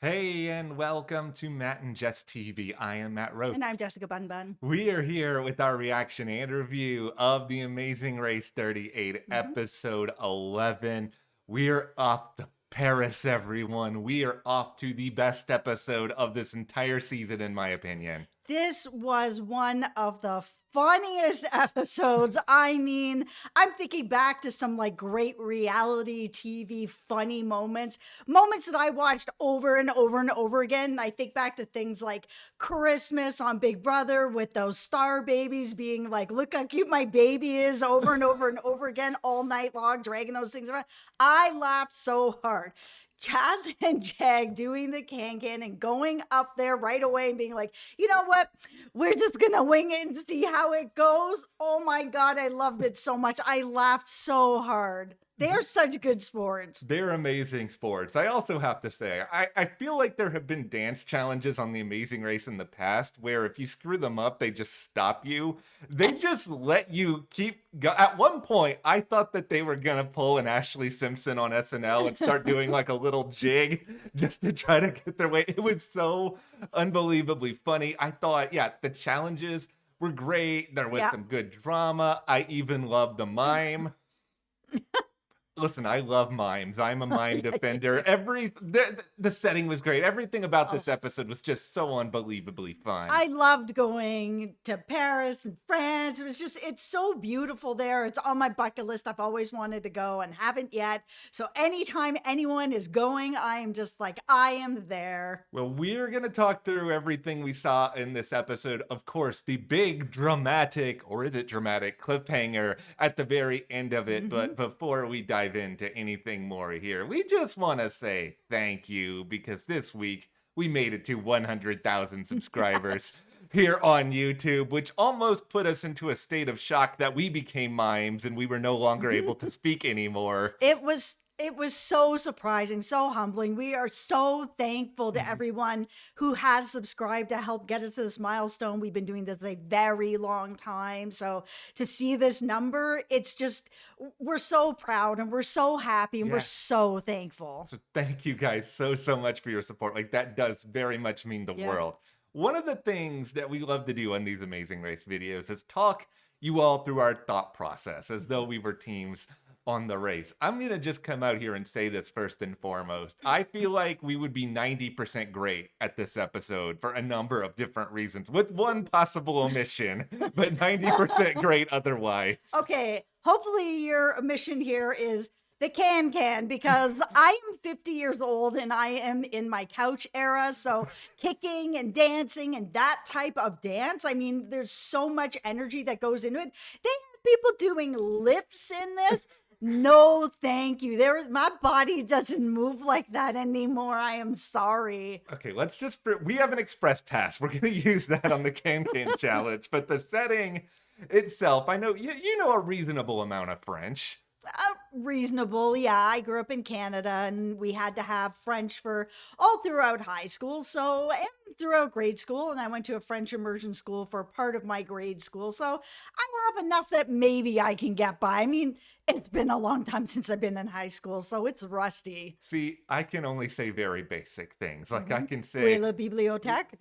Hey, and welcome to Matt and Jess TV. I am Matt Roach. And I'm Jessica Bun Bun. We are here with our reaction and review of The Amazing Race 38, Mhm. episode 11. We're off to Paris, everyone. We are off to the best episode of this entire season, in my opinion. This was one of the funniest episodes. I mean, I'm thinking back to some like great reality TV funny moments that I watched over and over and over again. I think back to things like Christmas on Big Brother with those star babies being like, look how cute my baby is over and over and over again all night long, dragging those things around. I laughed so hard. Chaz and Jag doing the can and going up there right away and being like, you know what? We're just gonna wing it and see how it goes. Oh my God, I loved it so much. I laughed so hard. They are such good sports. They're amazing sports. I also have to say, I feel like there have been dance challenges on The Amazing Race in the past where if you screw them up, they just stop you. They just let you keep go. At one point, I thought that they were going to pull an Ashley Simpson on SNL and start doing like a little jig just to try to get their way. It was so unbelievably funny. I thought, yeah, the challenges were great. There was Yeah. some good drama. I even loved the mime. Listen, I love mimes. I'm a mime defender. The setting was great. Everything about this episode was just so unbelievably fun. I loved going to Paris and France. It's so beautiful there. It's on my bucket list. I've always wanted to go and haven't yet. So anytime anyone is going, I am just like, I am there. Well, we're going to talk through everything we saw in this episode. Of course, the big dramatic, or is it dramatic, cliffhanger at the very end of it. But before we dive into anything more here, we just want to say thank you because this week we made it to 100,000 subscribers here on YouTube, which almost put us into a state of shock that we became mimes and we were no longer able to speak anymore. It was so surprising, so humbling. We are so thankful to everyone who has subscribed to help get us to this milestone. We've been doing this a very long time. So to see this number, it's just, we're so proud and we're so happy and we're so thankful. So thank you guys so much for your support. Like that does very much mean the world. One of the things that we love to do on these Amazing Race videos is talk you all through our thought process as though we were teams on the race. I'm going to just come out here and say this first and foremost. I feel like we would be 90% great at this episode for a number of different reasons, with one possible omission, but 90% great otherwise. Okay, hopefully your omission here is the can because I am 50 years old and I am in my couch era. So kicking and dancing and that type of dance, I mean, there's so much energy that goes into it. They have people doing lifts in this. No, thank you. My body doesn't move like that anymore. I am sorry. Okay, we have an express pass. We're going to use that on the can challenge, but the setting itself, I know you know a reasonable amount of French. Reasonable. Yeah, I grew up in Canada and we had to have French for all throughout high school. So, and throughout grade school. And I went to a French immersion school for part of my grade school. So I have enough that maybe I can get by. I mean, it's been a long time since I've been in high school, so it's rusty. See, I can only say very basic things. Like I can Oui, say, la bibliothèque.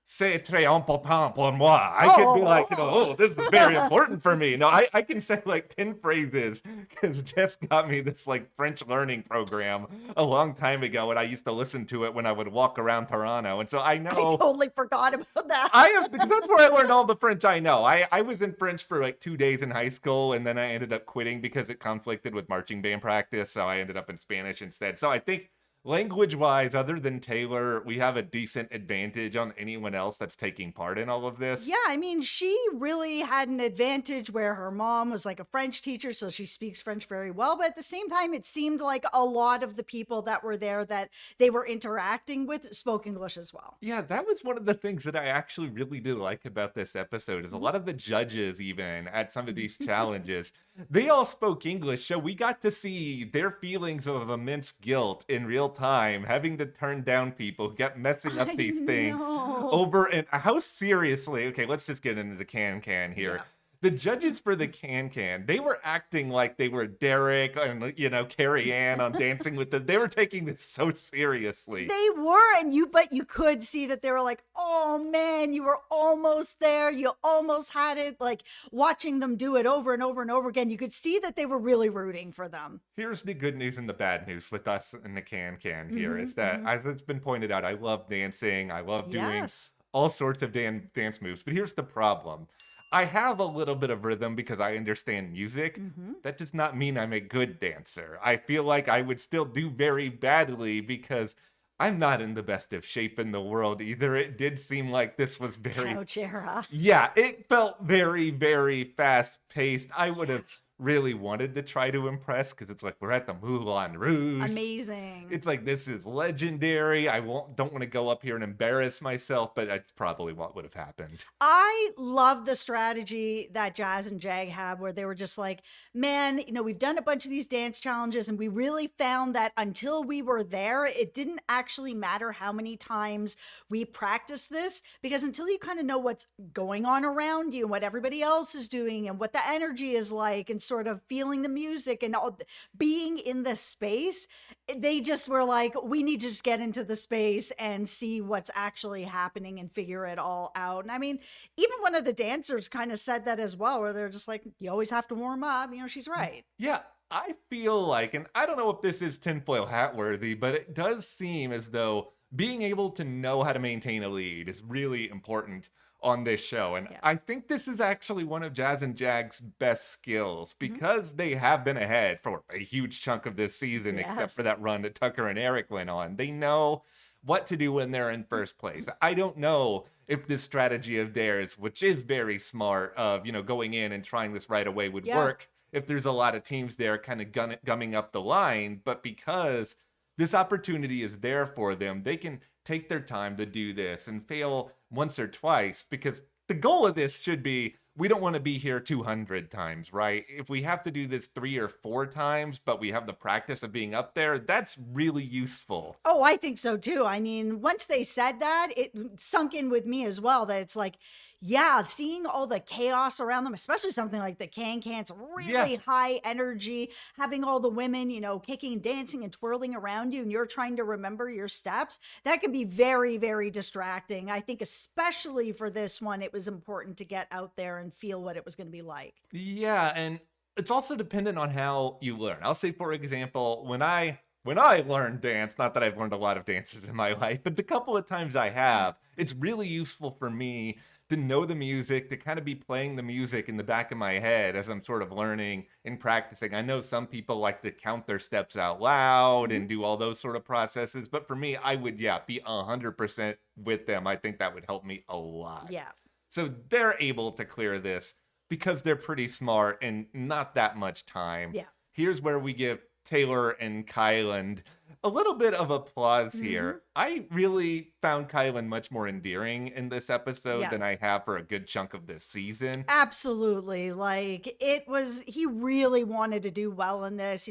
c'est très important pour moi. I can be like, oh, this is very important for me. No, I can say like 10 phrases because Jess got me this like French learning program a long time ago and I used to listen to it when I would walk around Toronto. And so I know. I totally forgot about that. Because that's where I learned all the French I know. I was in French for like 2 days in high school and then I ended up quitting because it conflicted with marching band practice. So I ended up in Spanish instead. So I think language-wise, other than Taylor, we have a decent advantage on anyone else that's taking part in all of this. Yeah, I mean, she really had an advantage where her mom was like a French teacher, so she speaks French very well. But at the same time, it seemed like a lot of the people that were there that they were interacting with spoke English as well. Yeah, that was one of the things that I actually really did like about this episode is a lot of the judges even at some of these challenges, they all spoke English. So we got to see their feelings of immense guilt in real time, having to turn down people who kept messing up these things over and how seriously. Okay, let's just get into the can here. the judges for the Can, they were acting like they were Derek and, Carrie Ann on Dancing with the, they were taking this so seriously. They were, but you could see that they were like, oh man, you were almost there. You almost had it. Like watching them do it over and over and over again, you could see that they were really rooting for them. Here's the good news and the bad news with us in the Can here is that, as it's been pointed out, I love dancing. I love doing Yes. all sorts of dance moves. But here's the problem. I have a little bit of rhythm because I understand music. That does not mean I'm a good dancer. I feel like I would still do very badly because I'm not in the best of shape in the world either. It did seem like this was very, Couch era. yeah, it felt very, very fast paced. I would have really wanted to try to impress because it's like we're at the Moulin Rouge. Amazing. It's like this is legendary. Don't want to go up here and embarrass myself, but that's probably what would have happened. I love the strategy that Jazz and Jag had where they were just like, man, we've done a bunch of these dance challenges and we really found that until we were there, it didn't actually matter how many times we practiced this because until you kind of know what's going on around you and what everybody else is doing and what the energy is like and sort of feeling the music and all, being in the space, they just were like, we need to just get into the space and see what's actually happening and figure it all out. And I mean, even one of the dancers kind of said that as well, where they're just like, you always have to warm up. She's right. Yeah, I feel like, and I don't know if this is tinfoil hat worthy, but it does seem as though being able to know how to maintain a lead is really important on this show. And Yes. I think this is actually one of Jazz and Jag's best skills because they have been ahead for a huge chunk of this season, except Yes. for that run that Tucker and Eric went on. They know what to do when they're in first place. I don't know if this strategy of theirs, which is very smart, of, going in and trying this right away would work if there's a lot of teams there kind of gumming up the line. But because this opportunity is there for them, they can take their time to do this and fail once or twice, because the goal of this should be, we don't want to be here 200 times, right? If we have to do this 3 or 4 times, but we have the practice of being up there, that's really useful. Oh, I think so too. I mean, once they said that, it sunk in with me as well that it's like, yeah, seeing all the chaos around them, especially something like the Can's really high energy, having all the women, kicking, dancing and twirling around you and you're trying to remember your steps, that can be very, very distracting. I think especially for this one, it was important to get out there and feel what it was going to be like. Yeah, and it's also dependent on how you learn. I'll say, for example, when I learned dance, not that I've learned a lot of dances in my life, but the couple of times I have, it's really useful for me to know the music, to kind of be playing the music in the back of my head as I'm sort of learning and practicing. I know some people like to count their steps out loud and do all those sort of processes, but for me, I would, be 100% with them. I think that would help me a lot. Yeah. So they're able to clear this because they're pretty smart and not that much time. Yeah. Here's where we give Taylor and Kyland a little bit of applause here. I really found Kyland much more endearing in this episode than I have for a good chunk of this season. Absolutely. Like he really wanted to do well in this.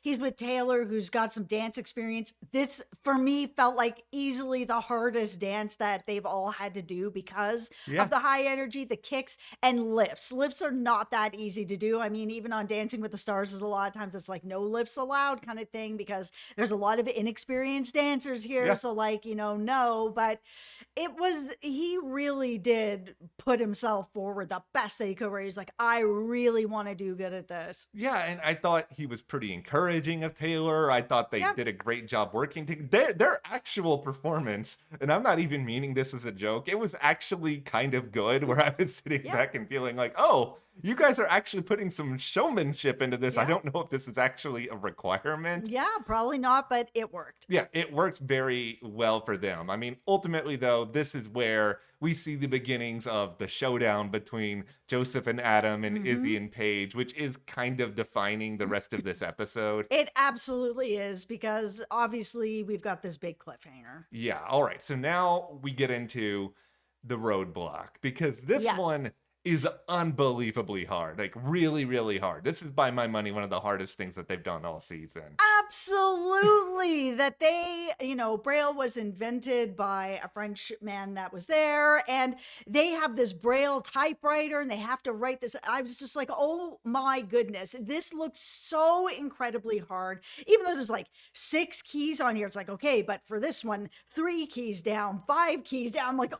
He's with Taylor, who's got some dance experience. This, for me, felt like easily the hardest dance that they've all had to do because of the high energy, the kicks, and lifts. Lifts are not that easy to do. I mean, even on Dancing with the Stars, there's a lot of times it's like no lifts allowed kind of thing because there's a lot of inexperienced dancers here. So no, but he really did put himself forward the best that he could, where he's like, I really want to do good at this. Yeah, and I thought he was pretty encouraging of Taylor. I thought they did a great job working together. Their actual performance, and I'm not even meaning this as a joke, it was actually kind of good, where I was sitting back and feeling like, oh, you guys are actually putting some showmanship into this. I don't know if this is actually a requirement. Yeah, probably not, but it worked. Yeah, it works very well for them. I mean, ultimately, though, this is where we see the beginnings of the showdown between Joseph and Adam and Izzy and Paige, which is kind of defining the rest of this episode. It absolutely is, because obviously we've got this big cliffhanger. Yeah, all right. So now we get into the roadblock, because this one is unbelievably hard. Like, really, really hard. This is, by my money, one of the hardest things that they've done all season. Absolutely. That they, Braille was invented by a French man that was there, and they have this Braille typewriter and they have to write this. I was just like, oh my goodness, this looks so incredibly hard. Even though there's like 6 keys on here, it's like, okay, but for this one, 3 keys down, 5 keys down. I'm like,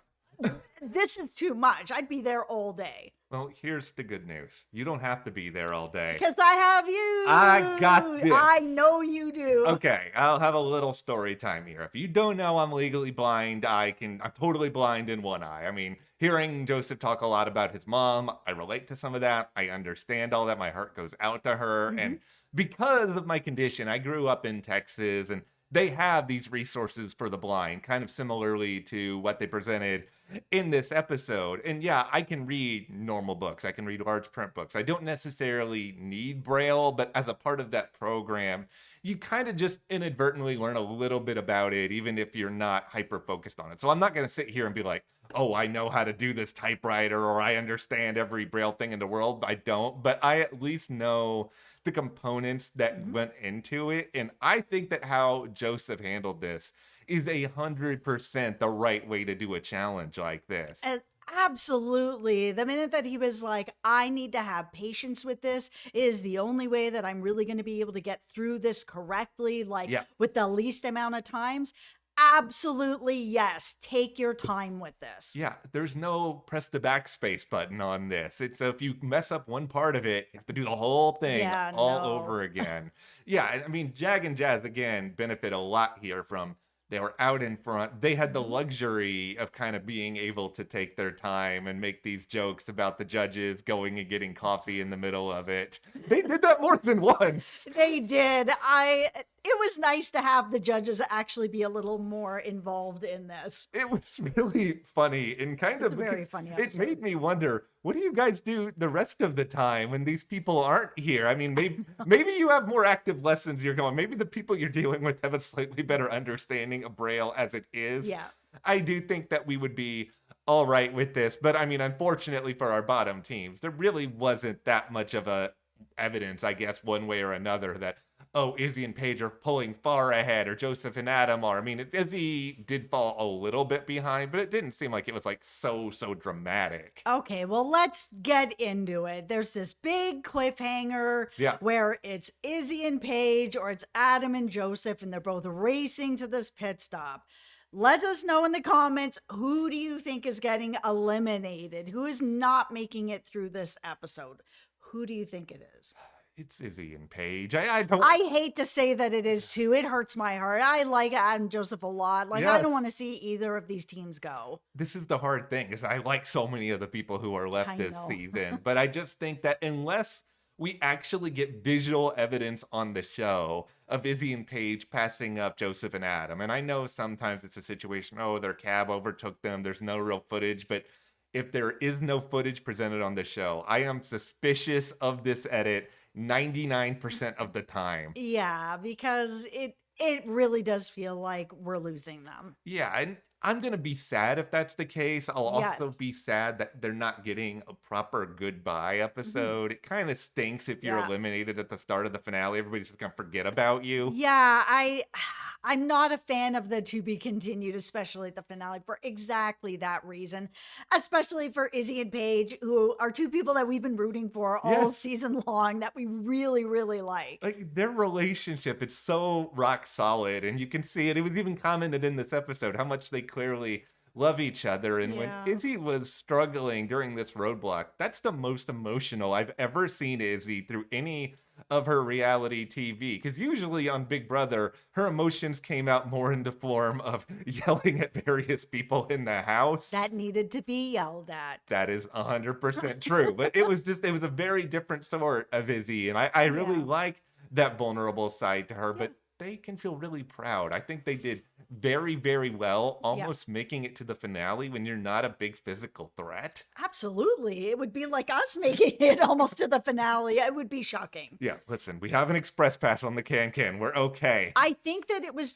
this is too much. I'd be there all day. Well, here's the good news. You don't have to be there all day. Because I have you. I got this. I know you do. Okay, I'll have a little story time here. If you don't know, I'm legally blind. I'm totally blind in one eye. I mean, hearing Joseph talk a lot about his mom, I relate to some of that. I understand all that. My heart goes out to her. Mhm. And because of my condition, I grew up in Texas, and they have these resources for the blind, kind of similarly to what they presented in this episode. And yeah, I can read normal books. I can read large print books. I don't necessarily need Braille, but as a part of that program, you kind of just inadvertently learn a little bit about it, even if you're not hyper focused on it. So I'm not going to sit here and be like, oh, I know how to do this typewriter, or I understand every Braille thing in the world. I don't, but I at least know the components that Mhm. went into it. And I think that how Joseph handled this is 100% the right way to do a challenge like this. Absolutely. The minute that he was like, I need to have patience with this, is the only way that I'm really going to be able to get through this correctly, like Yeah. with the least amount of times. Absolutely, yes. Take your time with this. Yeah, there's no press the backspace button on this. It's if you mess up one part of it, you have to do the whole thing Yeah, all no. over again. Yeah, I mean, Jag and Jazz, again, benefit a lot here from they were out in front. They had the Mhm. luxury of kind of being able to take their time and make these jokes about the judges going and getting coffee in the middle of it. They did that more than once. They did. It was nice to have the judges actually be a little more involved in this. It was really funny and kind It's a of very funny it episode. made me wonder, what do you guys do the rest of the time when these people aren't here? I mean, maybe you have more active lessons you're going. Maybe the people you're dealing with have a slightly better understanding of Braille as it is. Yeah. I do think that we would be all right with this, but I mean, unfortunately for our bottom teams, there really wasn't that much of a evidence, I guess, one way or another that, oh, Izzy and Paige are pulling far ahead, or Joseph and Adam are. I mean, Izzy did fall a little bit behind, but it didn't seem like it was like so dramatic. Okay, well, let's get into it. There's this big cliffhanger Yeah. where it's Izzy and Paige or it's Adam and Joseph, and they're both racing to this pit stop. Let us know in the comments, who do you think is getting eliminated? Who is not making it through this episode? Who do you think it is? It's Izzy and Paige. I don't. I hate to say that it is too. It hurts my heart. I like Adam Joseph a lot. Like, I Yes. don't want to see either of these teams go. This is the hard thing, is I like so many of the people who are left I this know. season, but I just think that unless we actually get visual evidence on the show of Izzy and Paige passing up Joseph and Adam, and I know sometimes it's a situation, oh, their cab overtook them, there's no real footage, but if there is no footage presented on the show, I am suspicious of this edit 99% of the time. Yeah, because it really does feel like we're losing them. Yeah, and I'm gonna be sad if that's the case. I'll also Yes. be sad that they're not getting a proper goodbye Mhm. episode. It kind of stinks if you're Yeah. eliminated at the start of the finale. Everybody's just gonna forget about you. Yeah, I'm not a fan of the to be continued, especially at the finale, for exactly that reason. Especially for Izzy and Paige, who are two people that we've been rooting for all Yes. season long, that we really, really like. Like, their relationship, it's so rock solid, and you can see it. It was even commented in this episode how much they clearly love each other. And when Yeah. Izzy was struggling during this roadblock, that's the most emotional I've ever seen Izzy through any of her reality TV. Because usually on Big Brother, her emotions came out more in the form of yelling at various people in the house. That needed to be yelled at. That is 100% true. But it was a very different sort of Izzy. And I really Yeah. like that vulnerable side to her, Yeah. but they can feel really proud. I think they did very well, Yeah. almost making it to the finale when you're not a big physical threat. Absolutely. It would be like us making it almost to the finale. It would be shocking. Yeah, listen, we have an express pass on the can. We're okay. I think that it was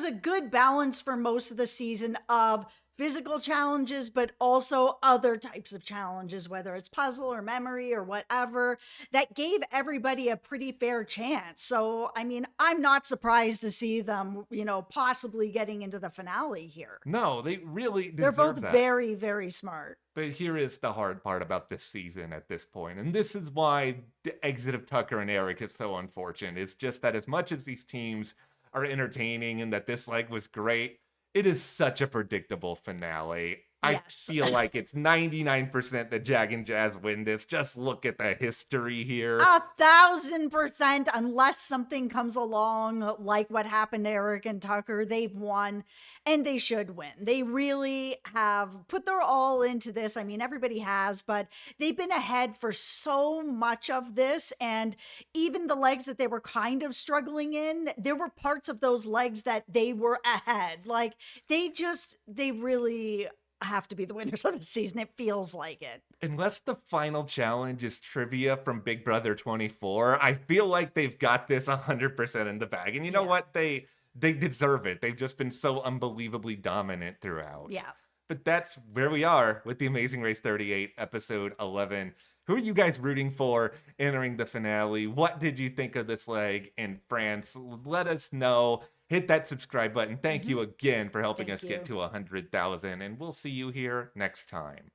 a good balance for most of the season of physical challenges, but also other types of challenges, whether it's puzzle or memory or whatever, that gave everybody a pretty fair chance. So, I mean, I'm not surprised to see them, possibly getting into the finale here. No, they really They're both deserve that. very, very smart. But here is the hard part about this season at this point, and this is why the exit of Tucker and Eric is so unfortunate. It's just that as much as these teams are entertaining and that this leg was great, it is such a predictable finale. I Yes. feel like it's 99% that Jag and Jazz win this. Just look at the history here. 1,000%, unless something comes along like what happened to Eric and Tucker, they've won and they should win. They really have put their all into this. I mean, everybody has, but they've been ahead for so much of this. And even the legs that they were kind of struggling in, there were parts of those legs that they were ahead. Like they really have to be the winners of the season. It feels like it. Unless the final challenge is trivia from Big Brother 24, I feel like they've got this 100% in the bag. And you know Yeah. what? They deserve it. They've just been so unbelievably dominant throughout. Yeah. But that's where we are with The Amazing Race 38, episode 11. Who are you guys rooting for entering the finale? What did you think of this leg in France? Let us know. Hit that subscribe button. Thank you again for helping Thank us get you. to 100,000. And we'll see you here next time.